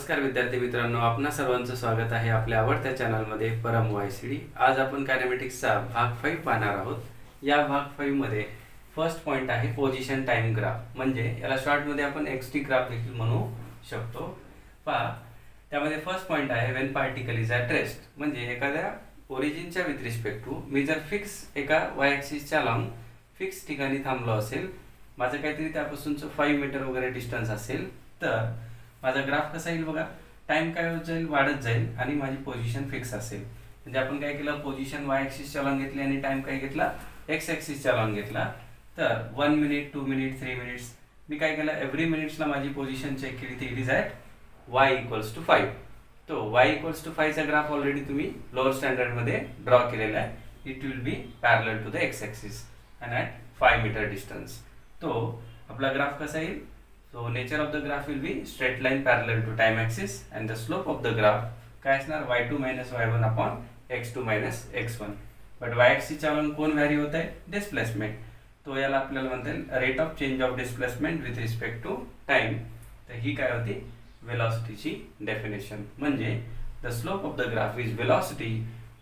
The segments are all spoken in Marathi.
नमस्कार विद्यार्थी मित्रांनो, आपणा सर्वांचं स्वागत आहे आपल्या आवडत्या चॅनलमध्ये परम वायसीडी। आज आपण कायनेमॅटिक्सचा भाग 5 पाहणार आहोत। या भाग 5 मध्ये फर्स्ट पॉइंट आहे पोझिशन टाइम ग्राफ, म्हणजे याला शॉर्ट मध्ये आपण एक्सटी ग्राफ देखील म्हणू शकतो। पहा, त्यामध्ये फर्स्ट पॉइंट आहे when particle is at rest, म्हणजे एखाद्या ओरिजिनच्या विथ रिस्पेक्ट टू मी जर फिक्स एका वाय ॲक्सिसच्या लॉंग फिक्स ठिकाणी थांबलो असेल, माझं काहीतरी त्यापासूनचं 5 मीटर वगैरे डिस्टन्स असेल, तर माझा ग्राफ कसा येईल बघा। टाइम काय होत जाईल, वाढत जाईल आणि माझी पोझिशन फिक्स असेल। म्हणजे आपण काय केलं, पोझिशन वाय ॲक्सिसच्या लॉंग घेतली आणि टाइम काय घेतला, एक्स ॲक्सिसच्या लॉंग घेतला। तर 1 मिनिट 2 मिनिट 3 मिनिट्स मी काय केलं, एव्हरी मिनिट्सला माझी पोझिशन चेक केली, ती इट इज ॲट y = 5। तो y = 5 चा ग्राफ ऑलरेडी तुम्ही लोअर स्टँडर्ड मध्ये ड्रॉ केलेला आहे। It will be parallel to the X axis and at 5 metre distance. तो आपला ग्राफ कसा येईल, so nature of the graph will be straight line parallel to time axis and the slope of the graph काय असणार, y2 - y1 upon x2 - x1। but y axis च्या वरून कोण व्हॅरी होत आहे, डिस्प्लेसमेंट। तो याला आपल्याला म्हणता येईल rate of change of displacement with respect to time. तर ही काय होती, वेलॉसिटीची डेफिनेशन। म्हणजे the slope of the graph is velocity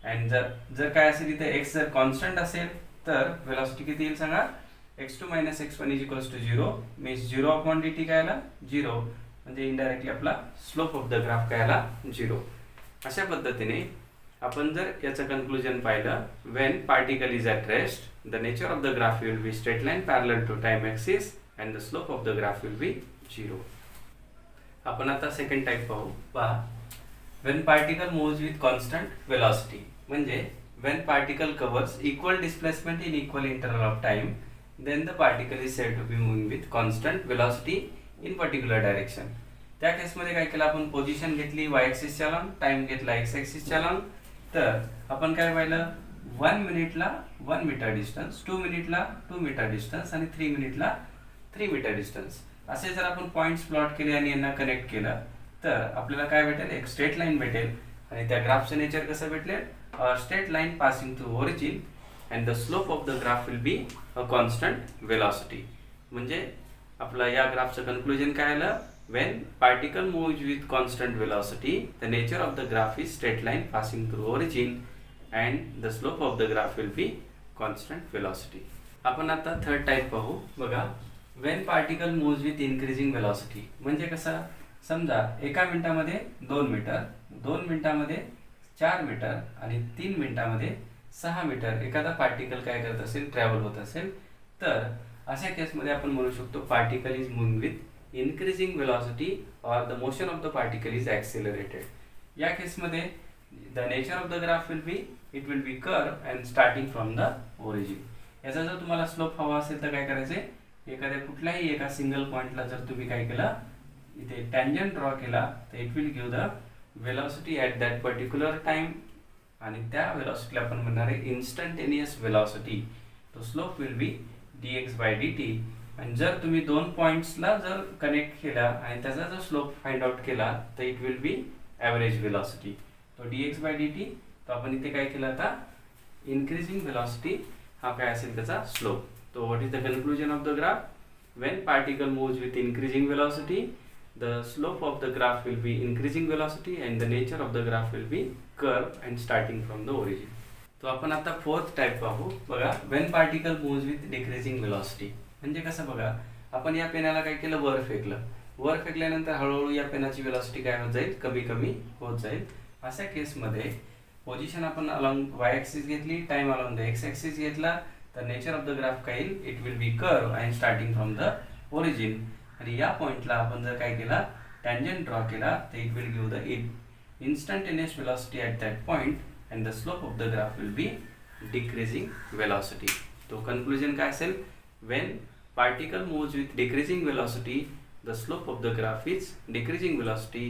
and जर काय असेल इथे x जर कॉन्स्टंट असेल तर वेलॉसिटी किती येईल सांगा, x2 - x1 = 0 means 0 upon dt काय आला 0, म्हणजे इनडायरेक्टली आपला स्लोप ऑफ द ग्राफ काय आला 0। अशा पद्धतीने आपण जर याचं कन्क्लूजन पाहिलं, when particle is at rest the nature of the graph will be straight line parallel to time axis and the slope of the graph will be 0। आपण आता सेकंड टाइप पाहू। पहा, when particle moves with constant velocity, म्हणजे when particle covers equal displacement in equal interval of time, then the particle is said to be moving with constant velocity in particular direction। त्या केस मध्ये काय केलं आपण, पोझिशन घेतली y ॲक्सिस च्या लॉंग, टाइम घेतला x ॲक्सिस च्या लॉंग। तर आपण काय पाहिलं, 1 मिनिटला 1 मीटर डिस्टन्स, 2 मिनिटला 2 मीटर डिस्टन्स आणि 3 मिनिटला 3 मीटर डिस्टन्स असे जर आपण पॉइंट्स प्लॉट केले आणि यांना कनेक्ट केलं, तर आपल्याला काय भेटेल, एक स्ट्रेट लाईन भेटेल। आणि त्या ग्राफचं नेचर कसं भेटेल, straight line passing through origin and the slope of the graph will be a constant velocity। म्हणजे आपला या ग्राफचं कन्क्लूजन काय आलं, when particle moves with constant velocity the nature of the graph is straight line passing through origin and the slope of the graph will be constant velocity। आपण आता थर्ड टाइप पाहू बघा, when particle moves with increasing velocity, म्हणजे कसं, समजा एका मिनिटामध्ये 2 मीटर, 2 मिनिटामध्ये 4 मीटर आणि 3 मिनिटामध्ये 6 मीटर एखादा पार्टिकल काय करत असेल, ट्रॅव्हल होत असेल, तर अशा केसमध्ये आपण म्हणू शकतो particle is moving with increasing velocity or the motion of the particle is accelerated. या केसमध्ये the nature of the graph will be, it will be curve and starting from the origin. याचा जर तुम्हाला स्लोप हवा असेल तर काय करायचे, एखाद्या कुठल्याही एका सिंगल पॉइंटला जर तुम्ही काय केलं, इथे टँजंट ड्रॉ केला, तर it will give the velocity at that particular time, आणि त्या वेलॉसिटीला आपण म्हणणार आहे इन्स्टंटेनियस वेलॉसिटी। तो स्लोप विल बी dx/dt। आणि जर तुम्ही 2 पॉइंट्सला जर कनेक्ट केला आणि त्याचा जर स्लोप फाइंड आउट केला, तर it will B average velocity. तो dx/dt, तो आपण इथे काय केलं, आता इन्क्रीजिंग वेलॉसिटी हा काय असेल त्याचा स्लोप। तो what is the conclusion of the graph, when particle moves with increasing velocity the slope of the graph will be increasing velocity and the nature of the graph will be curve and starting from the origin। तो आपण आता फोर्थ टाइप पाहू बघा, when particle moves with decreasing velocity, म्हणजे कसं बघा, आपण या पेनाला काय केलं, वर फेकलं, वर फेकल्यानंतर हळूहळू या पेनाची वेलॉसिटी काय होत जाईल, कमी कमी होत जाईल। अशा केसमध्ये पोझिशन आपण अलॉंग y ॲक्सिस घेतली, time along the x axis घेतला, तर नेचर ऑफ द ग्राफ काय येईल, it will be curve and starting from the origin. आणि या पॉइंटला आपण जर काय केला, टँजंट ड्रॉ केला, तर it will give the instantaneous velocity at that point and the slope of the graph will be decreasing velocity। तो कन्क्लूजन काय असेल, when particle moves with decreasing velocity the slope of the graph is decreasing velocity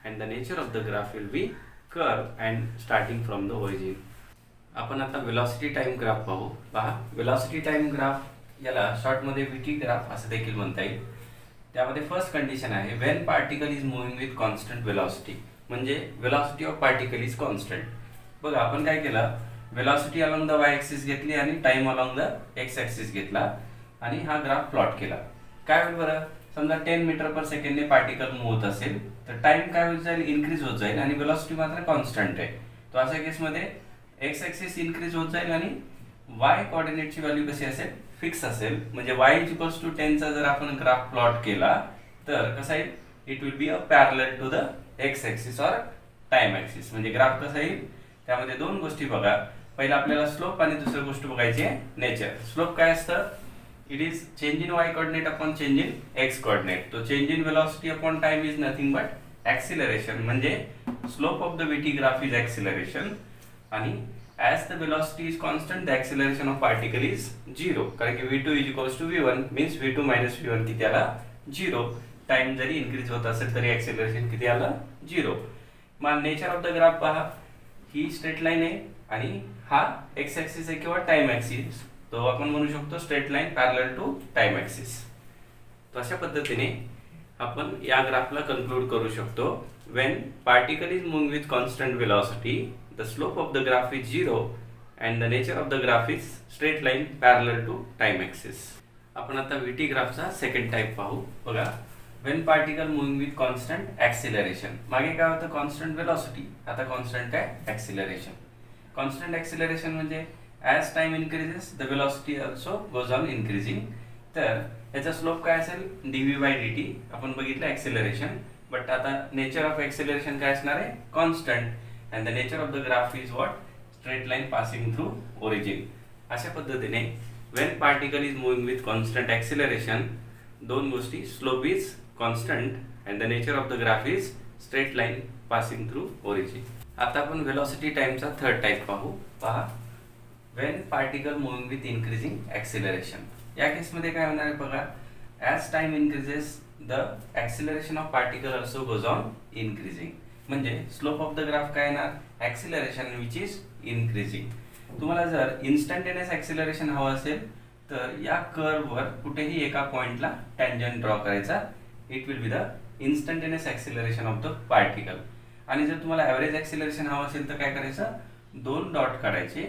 and the nature of the graph will be curve and starting from the origin। आपण आता velocity time graph पाहू। पहा, velocity time graph याला शॉर्ट मध्ये VT ग्राफ असं देखील म्हणता येईल। त्यामध्ये फर्स्ट कंडिशन आहे when particle is moving with constant velocity, म्हणजे velocity of particle is constant. बघा आपण काय केलं, velocity along the Y axis घेतली आणि time along the X axis घेतला आणि हा ग्राफ प्लॉट केला। काय होईल बरं, समजा 10 मीटर पर सेकंडने पार्टिकल मूव्ह होत असेल तर टाइम काय होत जाईल, इन्क्रीज होत जाईल आणि वेलोसिटी मात्र कॉन्स्टंट आहे. तो अशा केसमध्ये एक्स ॲक्सिस इन्क्रीज होत जाईल आणि वाय कोऑर्डिनेटची व्हॅल्यू कशी असेल, फिक्स असेल. म्हणजे y = 10 चा जर आपण ग्राफ प्लॉट केला तर कसा येईल, it will be a parallel to the X axis or time axis. म्हणजे ग्राफ कसा येईल, त्यामध्ये दोन गोष्टी बघा. पहिला आपल्याला स्लोप आणि दुसरी गोष्ट बघायची आहे नेचर. स्लोप काय असतं, it is change in y coordinate upon change in x coordinate. तो change in velocity upon time is nothing but acceleration. म्हणजे slope of the vt graph is acceleration आणि as the velocity is constant the acceleration of particle is 0. कारण की v2 = v1 means v2 - v1 किती आला, 0. टाइम जरी इन्क्रीज होत असेल तरी ॲक्सिलरेशन किती आला, 0. मग नेचर ऑफ द ग्राफ पहा, ही स्ट्रेट लाईन आहे आणि हा एक्स ॲक्सिस आहे किंवा टाइम ॲक्सिस. तो आपण म्हणू शकतो straight line parallel to time axis. तर अशा पद्धतीने आपण या ग्राफला कन्क्लूड करू शकतो. when particle is moving with constant velocity the slope of the graph is 0 and the nature of the graph is straight line parallel to time axis. आपण आता vt ग्राफचा सेकंड टाइप पाहू. बघा, when particle moving with constant acceleration. मागे काय होतं, कॉन्स्टंट वेलोसिटी, आता कॉन्स्टंट आहे acceleration. कॉन्स्टंट acceleration म्हणजे as time increases the velocity also goes on increasing. तर याचा स्लोप काय असेल, dv/dt. आपण बघितलं acceleration, बट आता नेचर ऑफ एक्सेलरेशन काय असणार आहे, constant. And the nature of the graph is what, straight line passing through origin. अशा पद्धतीने when particle is moving with constant acceleration, दोन गोष्टी, slope is constant and the nature of the graph is straight line passing through origin. आता आपण वेलोसिटी टाइमचा थर्ड टाइप पाहू. पहा, when particle moving with increasing acceleration. या केसमध्ये काय होणार आहे बघा, as time increases the acceleration of particle also goes on increasing. म्हणजे स्लोप ऑफ द ग्राफ काय येणार, ॲक्सिलरेशन विच इज इन्क्रीजिंग. तुम्हाला जर इन्स्टंटेनियस ॲक्सिलरेशन हवं असेल तर या कर्ववर कुठेही एका पॉइंटला टँजंट ड्रॉ करायचा. It will be the instantaneous acceleration of the particle. आणि जर तुम्हाला ॲव्हरेज ॲक्सिलरेशन हवं असेल तर काय करायचं, दोन डॉट काढायचे,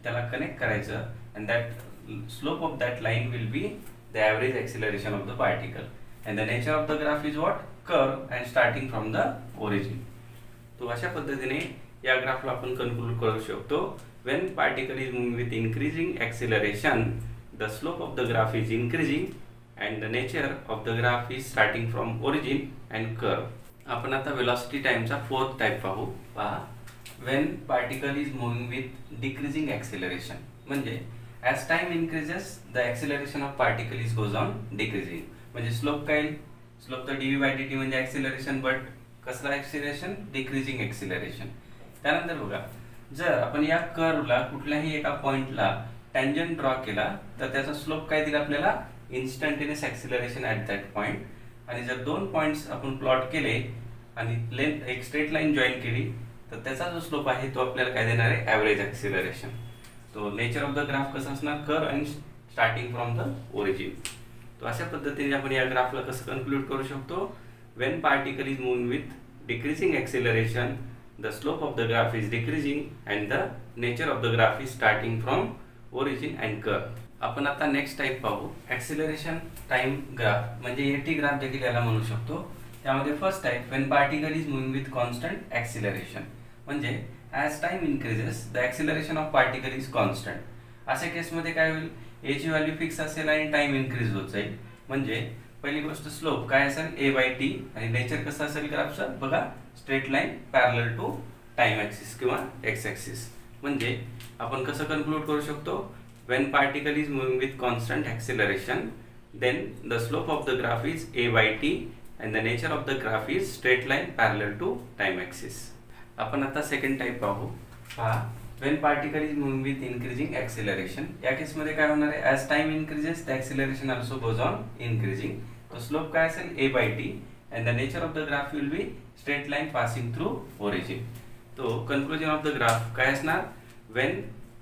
त्याला कनेक्ट करायचं and that slope of that line will be the average acceleration of the particle. And the nature of the graph is what, curve and starting from the origin. तो अशा पद्धतीने या ग्राफला आपण कन्क्लूड करू शकतो. When particle is moving with increasing acceleration, the slope of the graph is increasing and the nature of the graph is starting from origin and curve. आपण आता velocity टाइमचा फोर्थ टाइप पाहू. पहा, when particle is moving with decreasing acceleration. म्हणजे as time increases the acceleration of particle is goes on decreasing. म्हणजे स्लोप काय, स्लोप तर dv/dt म्हणजे ॲक्सिलरेशन, बट कसला ॲक्सिलरेशन, डिक्रीजिंग ॲक्सिलरेशन. त्यानंतर बघा, जर आपण या कर्वला कुठल्याही एका पॉइंटला टँजंट ड्रॉ केला तर त्याचा स्लोप काय दिला आपल्याला, instantaneous acceleration at that point. आणि जर दोन पॉइंट्स आपण प्लॉट केले आणि लेंथ एक स्ट्रेट लाईन जॉईन केली तर त्याचा जो स्लोप आहे तो आपल्याला काय देणार आहे, ॲव्हरेज ॲक्सिलरेशन. तो नेचर ऑफ द ग्राफ कसं असणार, curve and starting from the origin. तो अशा पद्धतीने आपण या ग्राफला कसं कन्क्लूड करू शकतो, when particle is moving with decreasing acceleration the slope of the graph is decreasing and the nature of the graph is starting from origin and curve. आपण आता नेक्स्ट टाइप पाहू, ॲक्सिलरेशन टाइम ग्राफ म्हणजे एटी ग्राफ देखील याला म्हणू शकतो. त्यामध्ये first type, when particle is moving with constant acceleration. म्हणजे as time increases the acceleration of particle is constant. अशा केसमध्ये काय होईल, एची व्हॅल्यू फिक्स असेल आणि टाइम इन्क्रीज होत जाईल. म्हणजे पहिली गोष्ट, स्लोप काय असेल, a/t. आणि नेचर कसं असेल ग्राफचं बघा, straight line parallel to time axis किंवा एक्स ॲक्सिस. म्हणजे आपण कसं कन्क्लूड करू शकतो, when particle is moving with constant acceleration then the slope of the graph is a/t and the nature of the graph is straight line parallel to time axis. आपण आता सेकंड टाइप पाहू. पहा, when particle is moving with increasing acceleration. या केसमध्ये काय होणार आहे, as time increases the acceleration also goes on increasing. तो स्लोप काय असेल, a/t and the nature of the graph will be straight line passing through origin. तो conclusion of the graph काय असणार, when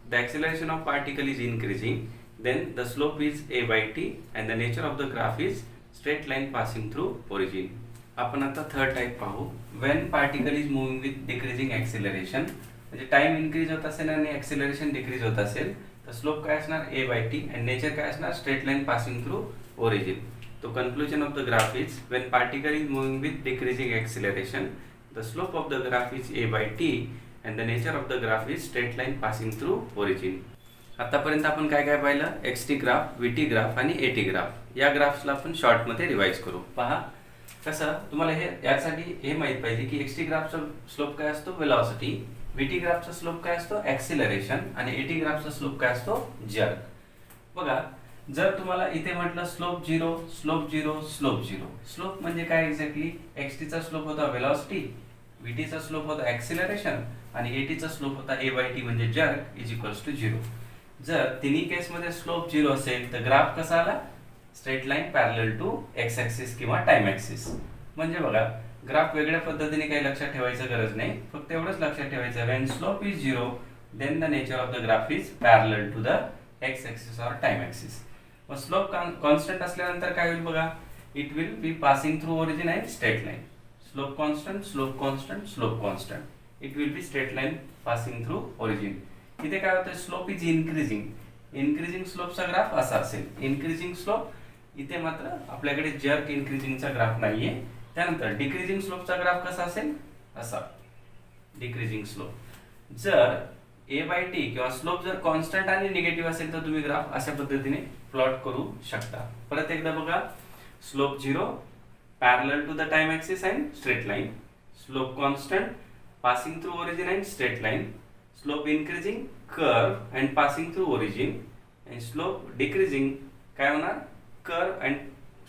the acceleration of particle is increasing then the slope is a/t and the nature of the graph is straight line passing through origin. आपण आता थर्ड टाइप पाहू, when particle is moving with decreasing acceleration. म्हणजे टाइम इन्क्रीज होत असेल आणि ॲक्सिलरेशन डिक्रीज होत असेल तर स्लोप काय असणार, a/t अँड नेचर काय असणार, straight line passing through origin. तो conclusion of the graph is when particle is moving with decreasing acceleration, the slope of the graph is a by t and the nature of the graph is straight line passing through origin. आतापर्यंत आपण काय काय पाहिलं, xt ग्राफ, vt ग्राफ आणि at ग्राफ. या ग्राफ्सला आपण शॉर्ट मध्ये रिवाइज करू. पहा कसं तुम्हाला हे यासाठी हे माहित पाहिजे की xt ग्राफचा स्लोप काय असतो, वेलोसिटी, vt ग्राफचा स्लोप काय असतो, ऍक्सिलरेशन आणि at ग्राफचा स्लोप काय असतो, जर्क. बघा जर तुम्हाला इथे म्हटलं स्लोप 0, स्लोप 0, स्लोप 0. स्लोप म्हणजे काय एक्झॅक्टली, xt चा स्लोप होता वेलोसिटी, vt चा स्लोप होता ऍक्सिलरेशन आणि at चा स्लोप होता a by t म्हणजे जर्क इज इक्वल्स टू 0. जर तिन्ही केस मध्ये स्लोप 0 असेल तर ग्राफ कसा आला, straight line parallel to X axis किंवा टाइम ऍक्सिस. म्हणजे बघा ग्राफ वेगळ्या पद्धतीने काही लक्षात ठेवायचं गरज नाही, फक्त एवढंच लक्षात ठेवायचं when slope is 0 then the nature of the graph is parallel to the X axis or time axis. मग स्लोप कॉन्स्टंट असल्यानंतर काय होईल बघा, it will be passing through origin and straight line. Slope constant, slope constant, slope constant, it will be straight line passing through origin. इथे काय होतं, स्लोप इज इनक्रीजिंग, इनक्रीजिंग स्लोपचा ग्राफ असा असेल, इनक्रीजिंग स्लोप. इथे मात्र आपल्याकडे जर्क इनक्रीजिंगचा ग्राफ नाहीये. त्यानंतर डिक्रीजिंग स्लोपचा ग्राफ कसा असेल, असा डिक्रीजिंग स्लोप. जर a by t किंवा स्लोप जर कॉन्स्टंट आणि निगेटिव्ह असेल तर तुम्ही ग्राफ अशा पद्धतीने प्लॉट करू शकता. परत एकदा बघा, slope 0 parallel to the time axis and straight line, slope constant passing through origin and straight line, slope increasing curve and passing through origin and slope decreasing काय होणार, curve and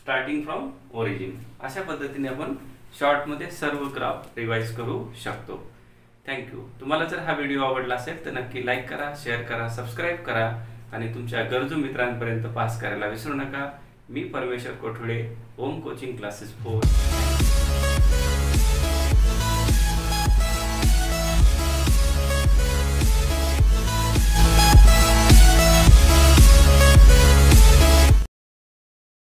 starting from origin. अशा पद्धतीने आपण शॉर्ट मध्ये सर्व ग्राफ रिवाइज करू शकतो. थँक्यू. तुम्हाला जर हा व्हिडिओ आवडला असेल तर नक्की लाईक करा, शेअर करा, सबस्क्राईब करा आणि तुमच्या गरजू मित्रांपर्यंत पास करायला विसरू नका. मी परमेश्वर कोठुडे, ओम कोचिंग क्लासेस 4.